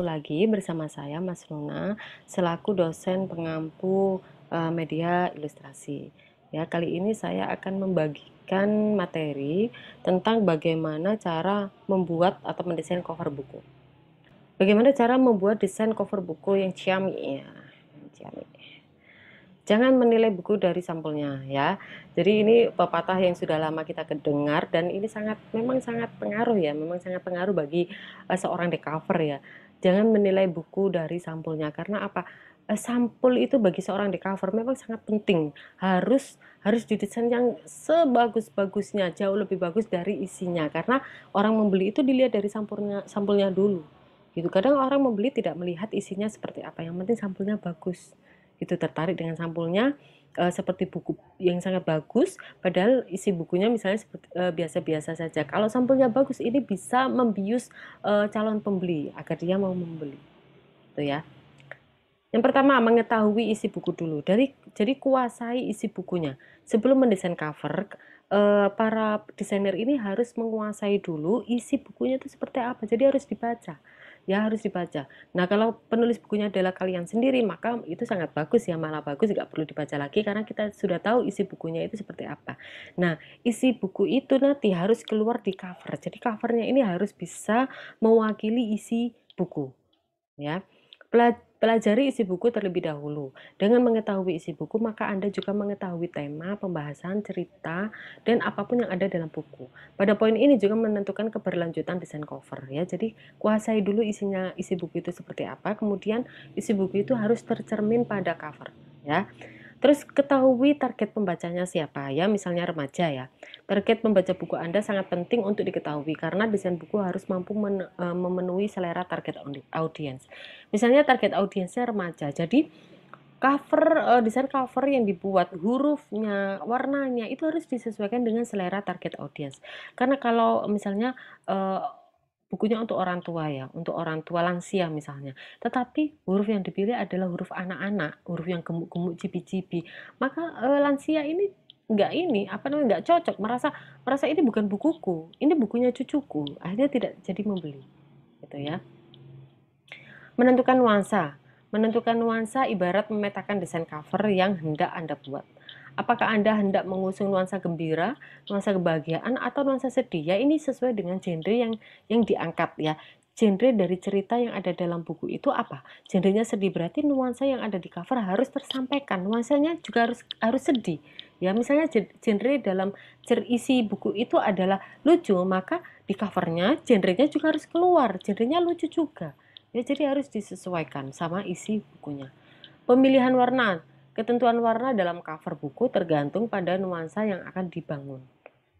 lagi bersama saya Mas Luna selaku dosen pengampu media ilustrasi. Ya, kali ini saya akan membagikan materi tentang bagaimana cara membuat atau mendesain cover buku. Bagaimana cara membuat desain cover buku yang ciamik ya. Ciamik. Jangan menilai buku dari sampulnya ya. Jadi ini pepatah yang sudah lama kita dengar dan ini memang sangat pengaruh ya, memang sangat pengaruh bagi seorang decover ya. Jangan menilai buku dari sampulnya karena apa? Sampul itu bagi seorang decover memang sangat penting. Harus harus didesain yang sebagus-bagusnya, jauh lebih bagus dari isinya karena orang membeli itu dilihat dari sampulnya dulu. Gitu. Kadang orang membeli tidak melihat isinya seperti apa, yang penting sampulnya bagus itu tertarik dengan sampulnya seperti buku yang sangat bagus padahal isi bukunya misalnya seperti biasa-biasa saja. Kalau sampulnya bagus ini bisa membius calon pembeli agar dia mau membeli itu ya. Yang pertama, mengetahui isi buku dulu. Jadi kuasai isi bukunya. Sebelum mendesain cover, para desainer ini harus menguasai dulu isi bukunya itu seperti apa. Jadi harus dibaca. Ya, harus dibaca. Nah, kalau penulis bukunya adalah kalian sendiri, maka itu sangat bagus ya, malah bagus, nggak perlu dibaca lagi karena kita sudah tahu isi bukunya itu seperti apa. Nah, isi buku itu nanti harus keluar di cover. Jadi covernya ini harus bisa mewakili isi buku, ya. Pelajari isi buku terlebih dahulu. Dengan mengetahui isi buku, maka Anda juga mengetahui tema, pembahasan, cerita, dan apapun yang ada dalam buku. Pada poin ini juga menentukan keberlanjutan desain cover ya. Jadi kuasai dulu isi buku itu seperti apa, kemudian isi buku itu harus tercermin pada cover ya. Terus ketahui target pembacanya siapa ya, misalnya remaja ya. Target pembaca buku Anda sangat penting untuk diketahui karena desain buku harus mampu memenuhi selera target audiens. Misalnya target audiensnya remaja. Jadi desain cover yang dibuat, hurufnya, warnanya itu harus disesuaikan dengan selera target audiens. Karena kalau misalnya bukunya untuk orang tua ya, untuk orang tua lansia misalnya. Tetapi huruf yang dipilih adalah huruf anak-anak, huruf yang gemuk-gemuk, cibi-cibi. Maka lansia ini nggak cocok, merasa merasa ini bukan bukuku, ini bukunya cucuku. Akhirnya tidak jadi membeli, gitu ya. Menentukan nuansa. Menentukan nuansa ibarat memetakan desain cover yang hendak Anda buat. Apakah Anda hendak mengusung nuansa gembira, nuansa kebahagiaan, atau nuansa sedih? Ya, ini sesuai dengan genre yang diangkat ya. Genre dari cerita yang ada dalam buku itu apa? Genrenya sedih berarti nuansa yang ada di cover harus tersampaikan. Nuansanya juga harus sedih. Ya, misalnya genre dalam isi buku itu adalah lucu, maka di covernya genrenya juga harus keluar. Genrenya lucu juga. Ya, jadi harus disesuaikan sama isi bukunya. Pemilihan warna. Ketentuan warna dalam cover buku tergantung pada nuansa yang akan dibangun.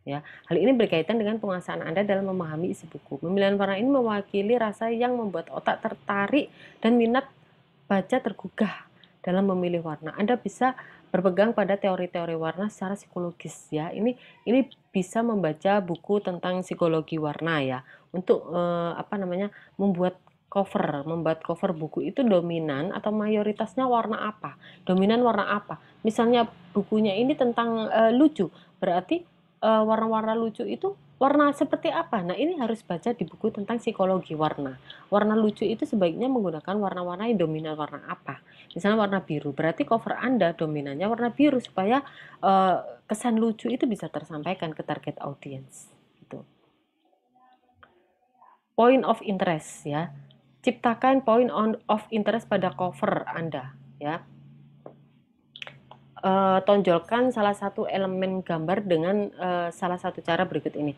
Ya, hal ini berkaitan dengan penguasaan Anda dalam memahami isi buku. Pemilihan warna ini mewakili rasa yang membuat otak tertarik dan minat baca tergugah dalam memilih warna. Anda bisa berpegang pada teori-teori warna secara psikologis ya. Ini bisa membaca buku tentang psikologi warna ya. Untuk membuat cover buku itu dominan atau mayoritasnya warna apa? Dominan warna apa? Misalnya bukunya ini tentang lucu, berarti warna-warna lucu itu warna seperti apa? Nah, ini harus baca di buku tentang psikologi warna. Warna lucu itu sebaiknya menggunakan warna-warna yang dominan warna apa? Misalnya warna biru, berarti cover Anda dominannya warna biru supaya kesan lucu itu bisa tersampaikan ke target audience. Gitu. Point of interest ya. Ciptakan point of interest pada cover Anda ya. Tonjolkan salah satu elemen gambar dengan salah satu cara berikut ini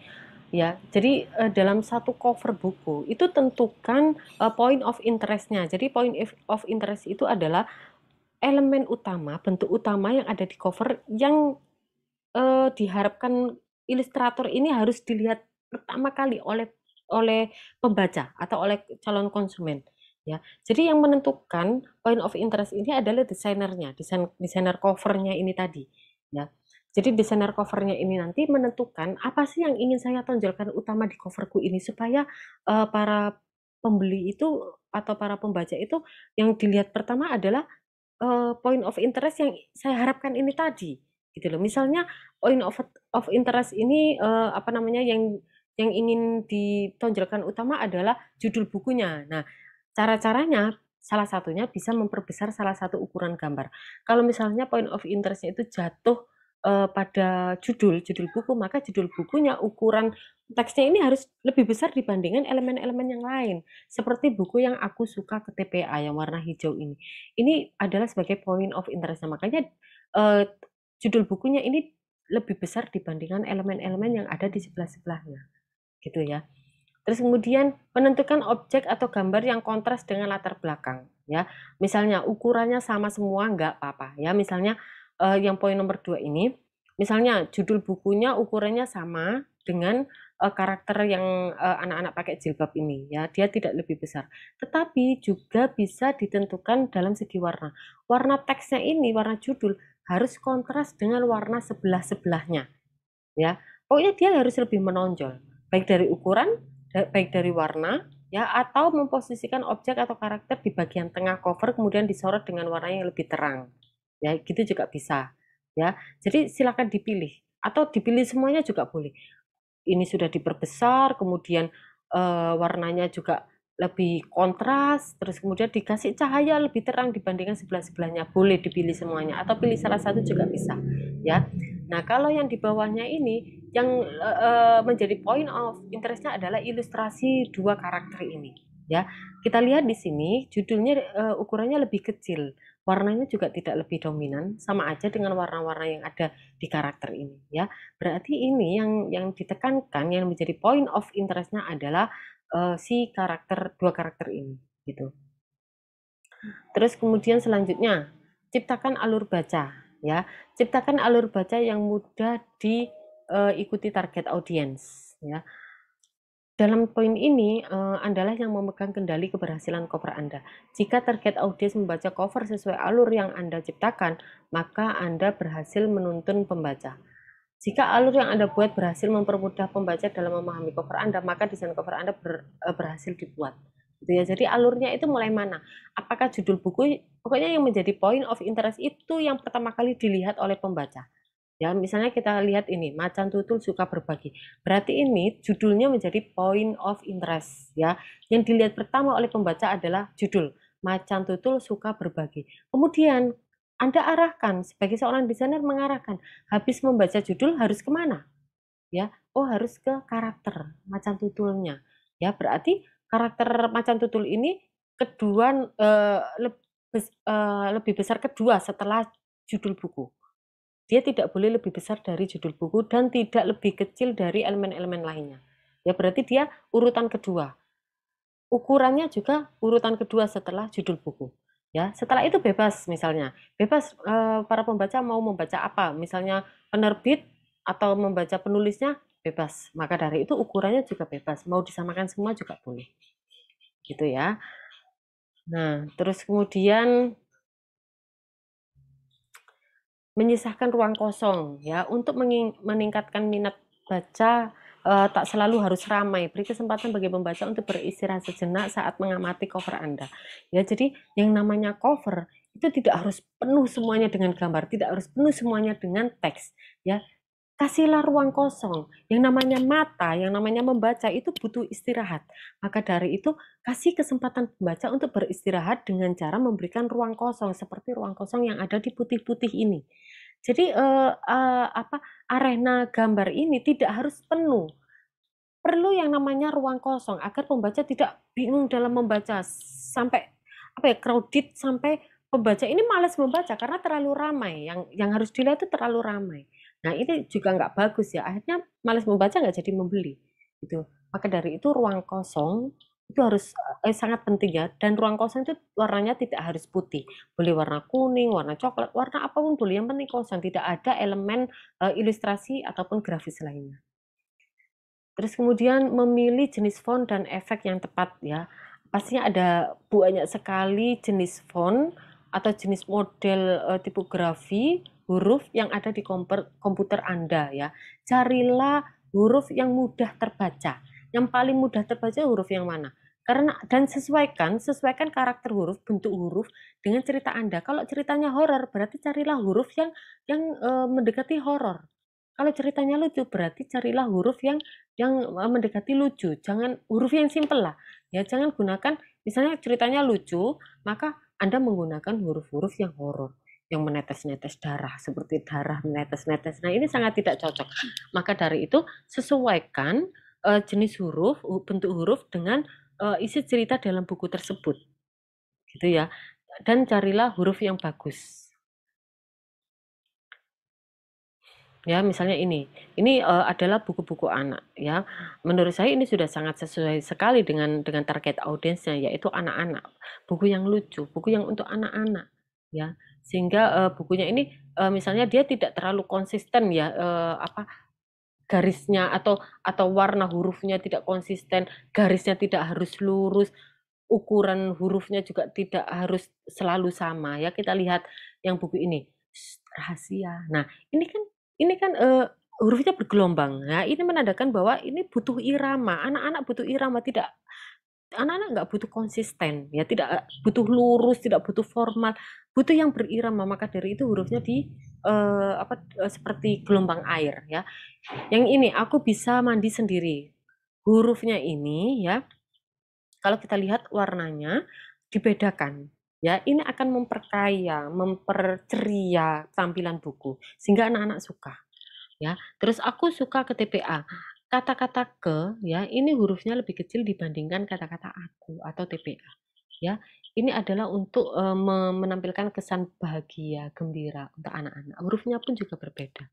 ya. Jadi dalam satu cover buku itu tentukan point of interestnya. Jadi point of interest itu adalah elemen utama, bentuk utama yang ada di cover yang diharapkan ilustrator ini harus dilihat pertama kali oleh oleh pembaca atau oleh calon konsumen ya. Jadi yang menentukan point of interest ini adalah desainernya, desainer covernya ini tadi ya. Jadi desainer covernya ini nanti menentukan apa sih yang ingin saya tonjolkan utama di coverku ini supaya para pembeli itu atau para pembaca itu yang dilihat pertama adalah point of interest yang saya harapkan ini tadi, gitu loh. Misalnya point of interest ini, yang ingin ditonjolkan utama adalah judul bukunya. Nah, Cara-caranya salah satunya bisa memperbesar salah satu ukuran gambar. Kalau misalnya point of interest-nya itu jatuh pada judul buku, maka judul bukunya ukuran teksnya ini harus lebih besar dibandingkan elemen-elemen yang lain. Seperti buku yang aku suka ke TPA yang warna hijau ini. Ini adalah sebagai point of interest-nya. Makanya eh, judul bukunya ini lebih besar dibandingkan elemen-elemen yang ada di sebelah-sebelahnya. Gitu ya. Terus kemudian menentukan objek atau gambar yang kontras dengan latar belakang, ya. Misalnya ukurannya sama semua nggak apa-apa, ya. Misalnya yang poin nomor 2 ini, misalnya judul bukunya ukurannya sama dengan karakter yang anak-anak pakai jilbab ini, ya. Dia tidak lebih besar. Tetapi juga bisa ditentukan dalam segi warna. Warna teksnya ini, warna judul harus kontras dengan warna sebelah-sebelahnya, ya. Pokoknya dia harus lebih menonjol, baik dari ukuran, baik dari warna, ya, atau memposisikan objek atau karakter di bagian tengah cover kemudian disorot dengan warna yang lebih terang, ya, gitu juga bisa, ya. Jadi silakan dipilih atau dipilih semuanya juga boleh. Ini sudah diperbesar, kemudian warnanya juga lebih kontras, terus kemudian dikasih cahaya lebih terang dibandingkan sebelah-sebelahnya, boleh dipilih semuanya atau pilih salah satu juga bisa, ya. Nah, kalau yang di bawahnya ini yang menjadi point of interestnya adalah ilustrasi dua karakter ini, ya. Kita lihat di sini judulnya ukurannya lebih kecil, warnanya juga tidak lebih dominan, sama aja dengan warna-warna yang ada di karakter ini, ya. Berarti ini yang ditekankan, yang menjadi point of interestnya adalah si dua karakter ini, gitu. Terus kemudian selanjutnya, ciptakan alur baca, ya. Ciptakan alur baca yang mudah diikuti target audiens, ya. Dalam poin ini adalah yang memegang kendali keberhasilan cover Anda. Jika target audiens membaca cover sesuai alur yang Anda ciptakan, maka Anda berhasil menuntun pembaca. Jika alur yang Anda buat berhasil mempermudah pembaca dalam memahami cover Anda, maka desain cover Anda berhasil dibuat. Gitu ya. Jadi alurnya itu mulai mana? Apakah judul buku, pokoknya yang menjadi point of interest itu yang pertama kali dilihat oleh pembaca. Ya, misalnya kita lihat ini, Macan Tutul Suka Berbagi. Berarti ini judulnya menjadi point of interest, ya. Yang dilihat pertama oleh pembaca adalah judul, Macan Tutul Suka Berbagi. Kemudian Anda arahkan, sebagai seorang desainer mengarahkan, habis membaca judul harus kemana? Ya, oh harus ke karakter Macan Tutulnya. Ya, berarti karakter Macan Tutul ini kedua lebih besar kedua setelah judul buku. Dia tidak boleh lebih besar dari judul buku dan tidak lebih kecil dari elemen-elemen lainnya. Ya berarti dia urutan kedua. Ukurannya juga urutan kedua setelah judul buku. Ya, setelah itu bebas misalnya. Bebas para pembaca mau membaca apa? Misalnya penerbit atau membaca penulisnya bebas. Maka dari itu ukurannya juga bebas. Mau disamakan semua juga boleh. Gitu ya. Nah, terus kemudian menyisakan ruang kosong ya untuk meningkatkan minat baca, tak selalu harus ramai. Beri kesempatan bagi pembaca untuk beristirahat sejenak saat mengamati cover Anda. Ya, jadi yang namanya cover itu tidak harus penuh semuanya dengan gambar, tidak harus penuh semuanya dengan teks, ya. Kasihlah ruang kosong. Yang namanya mata, yang namanya membaca itu butuh istirahat. Maka dari itu, kasih kesempatan pembaca untuk beristirahat dengan cara memberikan ruang kosong seperti ruang kosong yang ada di putih-putih ini. Jadi arena gambar ini tidak harus penuh. Perlu yang namanya ruang kosong agar pembaca tidak bingung dalam membaca sampai crowded sampai pembaca ini malas membaca karena terlalu ramai. Yang harus dilihat itu terlalu ramai. Nah, ini juga nggak bagus ya. Akhirnya malas membaca nggak jadi membeli. Gitu. Maka dari itu ruang kosong itu harus sangat penting ya. Dan ruang kosong itu warnanya tidak harus putih. Boleh warna kuning, warna coklat, warna apapun boleh. Yang penting kosong. Tidak ada elemen ilustrasi ataupun grafis lainnya. Terus kemudian memilih jenis font dan efek yang tepat ya. Pastinya ada banyak sekali jenis font atau jenis model tipografi huruf yang ada di komputer Anda ya. Carilah huruf yang mudah terbaca. Yang paling mudah terbaca huruf yang mana? Karena dan sesuaikan karakter huruf, bentuk huruf dengan cerita Anda. Kalau ceritanya horor, berarti carilah huruf yang mendekati horor. Kalau ceritanya lucu, berarti carilah huruf yang mendekati lucu. Jangan huruf yang simpel lah. Ya, jangan gunakan Misalnya ceritanya lucu, maka Anda menggunakan huruf-huruf yang horor, yang menetes-netes darah, seperti darah menetes-netes. Nah, ini sangat tidak cocok. Maka dari itu, sesuaikan jenis huruf, bentuk huruf dengan isi cerita dalam buku tersebut, gitu ya. Dan carilah huruf yang bagus. Ya, misalnya ini adalah buku-buku anak, ya. Menurut saya ini sudah sangat sesuai sekali dengan target audiensnya, yaitu anak-anak. Buku yang lucu, buku yang untuk anak-anak, ya. Sehingga bukunya ini misalnya dia tidak terlalu konsisten ya, apa garisnya atau warna hurufnya tidak konsisten, garisnya tidak harus lurus, ukuran hurufnya juga tidak harus selalu sama ya. Kita lihat yang buku ini, rahasia. Nah, ini kan hurufnya bergelombang. Nah, ini menandakan bahwa ini butuh irama. Anak-anak butuh irama, tidak anak-anak nggak butuh konsisten ya, tidak butuh lurus, tidak butuh formal, butuh yang berirama. Maka dari itu hurufnya seperti gelombang air ya. Yang ini aku bisa mandi sendiri. Hurufnya ini ya, kalau kita lihat warnanya dibedakan. Ya, ini akan memperkaya, memperceria tampilan buku sehingga anak-anak suka. Ya, terus aku suka ke TPA. Kata-kata ke, ya, ini hurufnya lebih kecil dibandingkan kata-kata aku atau TPA. Ya, ini adalah untuk menampilkan kesan bahagia, gembira untuk anak-anak. Hurufnya pun juga berbeda.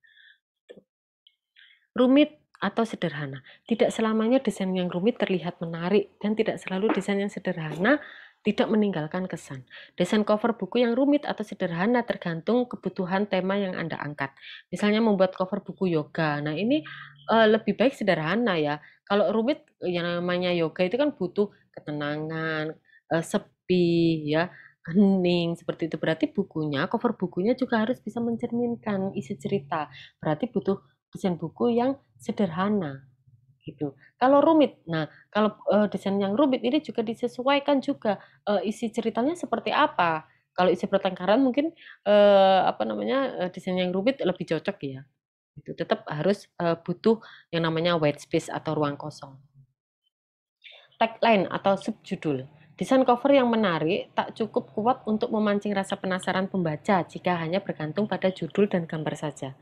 Rumit atau sederhana. Tidak selamanya desain yang rumit terlihat menarik dan tidak selalu desain yang sederhana tidak meninggalkan kesan. Desain cover buku yang rumit atau sederhana tergantung kebutuhan tema yang Anda angkat. Misalnya membuat cover buku yoga. Nah, ini lebih baik sederhana ya. Kalau rumit yang namanya yoga itu kan butuh ketenangan, sepi ya, hening seperti itu. Berarti bukunya, cover bukunya juga harus bisa mencerminkan isi cerita. Berarti butuh desain buku yang sederhana gitu. Kalau rumit, nah kalau desain yang rumit ini juga disesuaikan juga isi ceritanya seperti apa. Kalau isi pertengkaran mungkin desain yang rumit lebih cocok ya. Itu tetap harus butuh yang namanya white space atau ruang kosong. Tagline atau subjudul. Desain cover yang menarik tak cukup kuat untuk memancing rasa penasaran pembaca jika hanya bergantung pada judul dan gambar saja.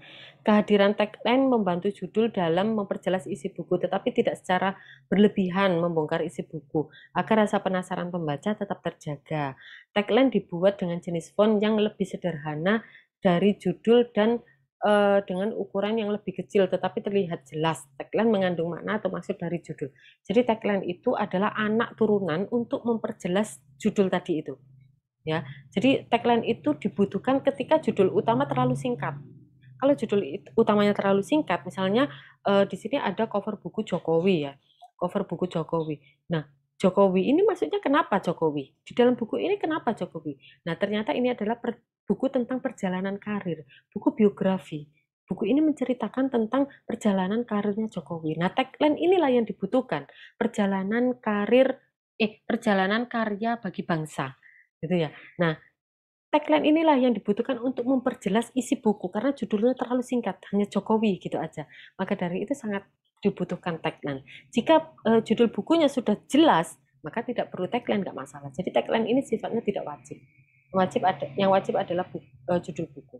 Kehadiran tagline membantu judul dalam memperjelas isi buku, tetapi tidak secara berlebihan membongkar isi buku, agar rasa penasaran pembaca tetap terjaga. Tagline dibuat dengan jenis font yang lebih sederhana dari judul dan dengan ukuran yang lebih kecil tetapi terlihat jelas. Tagline mengandung makna atau maksud dari judul. Jadi tagline itu adalah anak turunan untuk memperjelas judul tadi itu. Ya. Jadi tagline itu dibutuhkan ketika judul utama terlalu singkat. Kalau judul utamanya terlalu singkat, misalnya di sini ada cover buku Jokowi ya. Cover buku Jokowi. Nah, Jokowi ini maksudnya kenapa Jokowi? Di dalam buku ini kenapa Jokowi? Nah, ternyata ini adalah buku tentang perjalanan karir, buku biografi. Buku ini menceritakan tentang perjalanan karirnya Jokowi. Nah, tagline inilah yang dibutuhkan. Perjalanan karya bagi bangsa. Gitu ya. Nah, tagline inilah yang dibutuhkan untuk memperjelas isi buku karena judulnya terlalu singkat, hanya Jokowi gitu aja. Maka dari itu sangat dibutuhkan tagline. Jika judul bukunya sudah jelas, maka tidak perlu tagline, nggak masalah. Jadi tagline ini sifatnya tidak wajib. Yang wajib adalah judul buku.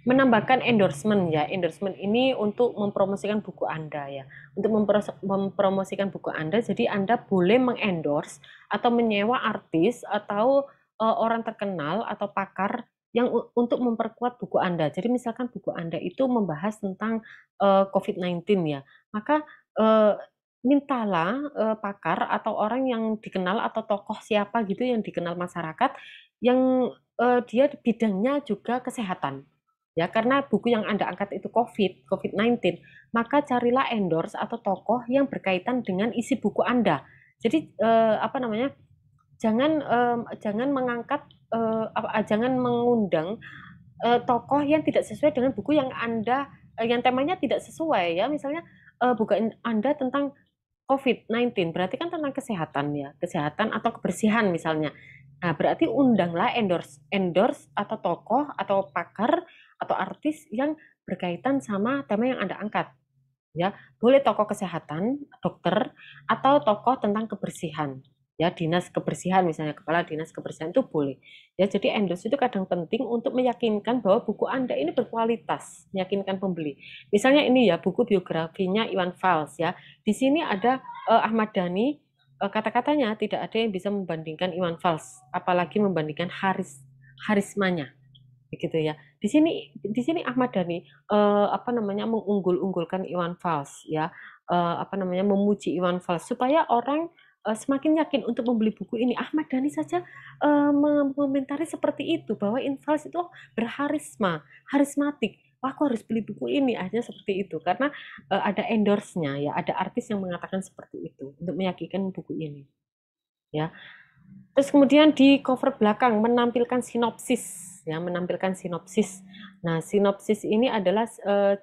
Menambahkan endorsement ya. Endorsement ini untuk mempromosikan buku Anda ya. Untuk mempromosikan buku Anda, jadi Anda boleh mengendorse atau menyewa artis atau orang terkenal atau pakar yang untuk memperkuat buku Anda. Jadi misalkan buku Anda itu membahas tentang COVID-19 ya, maka mintalah pakar atau orang yang dikenal atau tokoh siapa gitu yang dikenal masyarakat yang dia bidangnya juga kesehatan. Ya, karena buku yang Anda angkat itu COVID-19, maka carilah endorse atau tokoh yang berkaitan dengan isi buku Anda. Jadi jangan mengangkat jangan mengundang tokoh yang tidak sesuai dengan buku yang Anda yang temanya tidak sesuai ya. Misalnya buku Anda tentang COVID-19, berarti kan tentang kesehatan ya, kesehatan atau kebersihan misalnya. Nah, berarti undanglah endorse atau tokoh atau pakar atau artis yang berkaitan sama tema yang Anda angkat. Ya, boleh tokoh kesehatan, dokter, atau tokoh tentang kebersihan. ya, dinas kebersihan misalnya, kepala dinas kebersihan itu boleh. Ya, jadi endorse itu kadang penting untuk meyakinkan bahwa buku Anda ini berkualitas, meyakinkan pembeli. Misalnya ini ya, buku biografinya Iwan Fals ya. Di sini ada Ahmad Dhani, kata-katanya tidak ada yang bisa membandingkan Iwan Fals, apalagi membandingkan harismanya begitu ya. Di sini Ahmad Dhani apa namanya mengunggul-unggulkan Iwan Fals ya, apa namanya memuji Iwan Fals supaya orang semakin yakin untuk membeli buku ini. Ahmad Dhani saja mengomentari seperti itu bahwa Iwan Fals itu harismatik. Wah, aku harus beli buku ini, akhirnya seperti itu karena ada endorse-nya ya, ada artis yang mengatakan seperti itu untuk meyakinkan buku ini ya. Terus kemudian di cover belakang menampilkan sinopsis, ya, menampilkan sinopsis. Nah, sinopsis ini adalah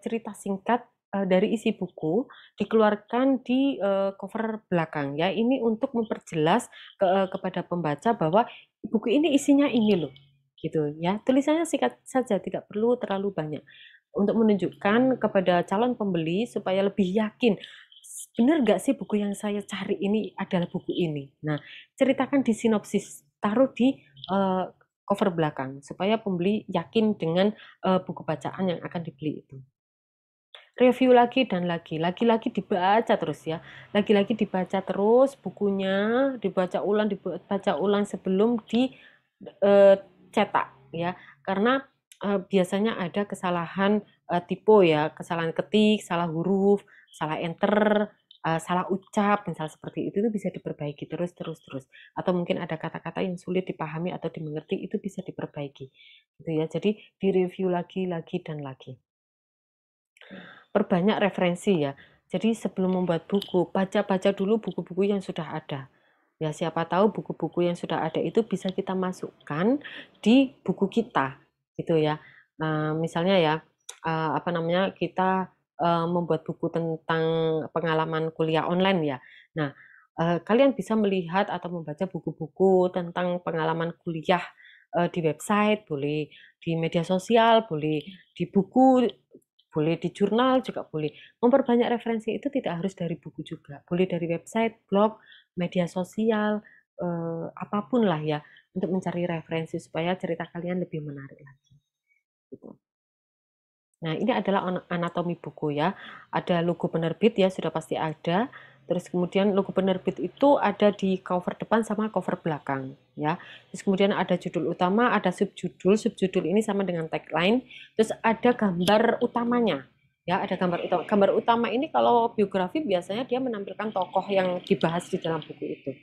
cerita singkat dari isi buku dikeluarkan di cover belakang, ya. Ini untuk memperjelas kepada pembaca bahwa buku ini isinya ini loh, gitu ya. Tulisannya singkat saja, tidak perlu terlalu banyak. Untuk menunjukkan kepada calon pembeli supaya lebih yakin, benar nggak sih buku yang saya cari ini adalah buku ini. Nah, ceritakan di sinopsis, taruh di cover belakang supaya pembeli yakin dengan buku bacaan yang akan dibeli itu. Review lagi dan lagi-lagi dibaca terus ya. Lagi-lagi dibaca terus bukunya, dibaca ulang sebelum dicetak ya. Karena biasanya ada kesalahan tipe ya, kesalahan ketik, salah huruf, salah enter, salah ucap, misal seperti itu bisa diperbaiki terus terus terus. Atau mungkin ada kata-kata yang sulit dipahami atau dimengerti, itu bisa diperbaiki. Gitu ya. Jadi direview lagi dan lagi. Perbanyak referensi ya. Jadi sebelum membuat buku, baca-baca dulu buku-buku yang sudah ada. Ya, siapa tahu buku-buku yang sudah ada itu bisa kita masukkan di buku kita, gitu ya. Nah, misalnya ya, apa namanya, kita membuat buku tentang pengalaman kuliah online ya. Nah, kalian bisa melihat atau membaca buku-buku tentang pengalaman kuliah di website, boleh di media sosial, boleh di buku, boleh di jurnal juga boleh. Memperbanyak referensi itu tidak harus dari buku juga, boleh dari website, blog, media sosial, apapun lah ya, untuk mencari referensi supaya cerita kalian lebih menarik lagi. Gitu. Nah, ini adalah anatomi buku ya. Ada logo penerbit ya, sudah pasti ada. Terus kemudian logo penerbit itu ada di cover depan sama cover belakang ya. Terus kemudian ada judul utama, ada subjudul. Subjudul ini sama dengan tagline. Terus ada gambar utamanya. Ya, ada gambar utama. Gambar utama ini kalau biografi biasanya dia menampilkan tokoh yang dibahas di dalam buku itu.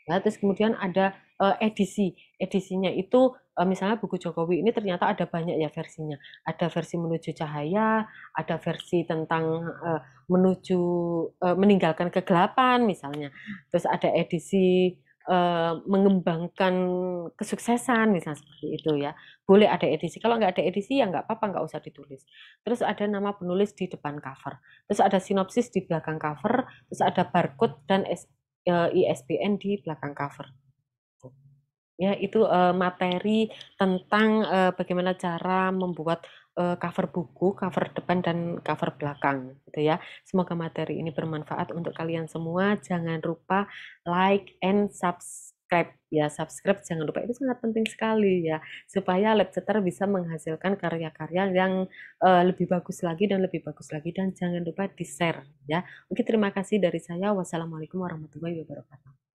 Ya, terus kemudian ada edisi. Edisinya itu misalnya buku Jokowi ini ternyata ada banyak ya versinya. Ada versi menuju cahaya, ada versi tentang meninggalkan kegelapan misalnya. Terus ada edisi mengembangkan kesuksesan misalnya seperti itu ya. Boleh ada edisi. Kalau nggak ada edisi ya nggak apa-apa, nggak usah ditulis. Terus ada nama penulis di depan cover. Terus ada sinopsis di belakang cover. Terus ada barcode dan ISBN di belakang cover. Ya, itu materi tentang bagaimana cara membuat cover buku, cover depan dan cover belakang, gitu ya. Semoga materi ini bermanfaat untuk kalian semua. Jangan lupa like and subscribe ya. Subscribe jangan lupa, itu sangat penting sekali ya, supaya Labcetter bisa menghasilkan karya-karya yang lebih bagus lagi dan lebih bagus lagi, dan jangan lupa di-share ya. Oke, terima kasih dari saya. Wassalamualaikum warahmatullahi wabarakatuh.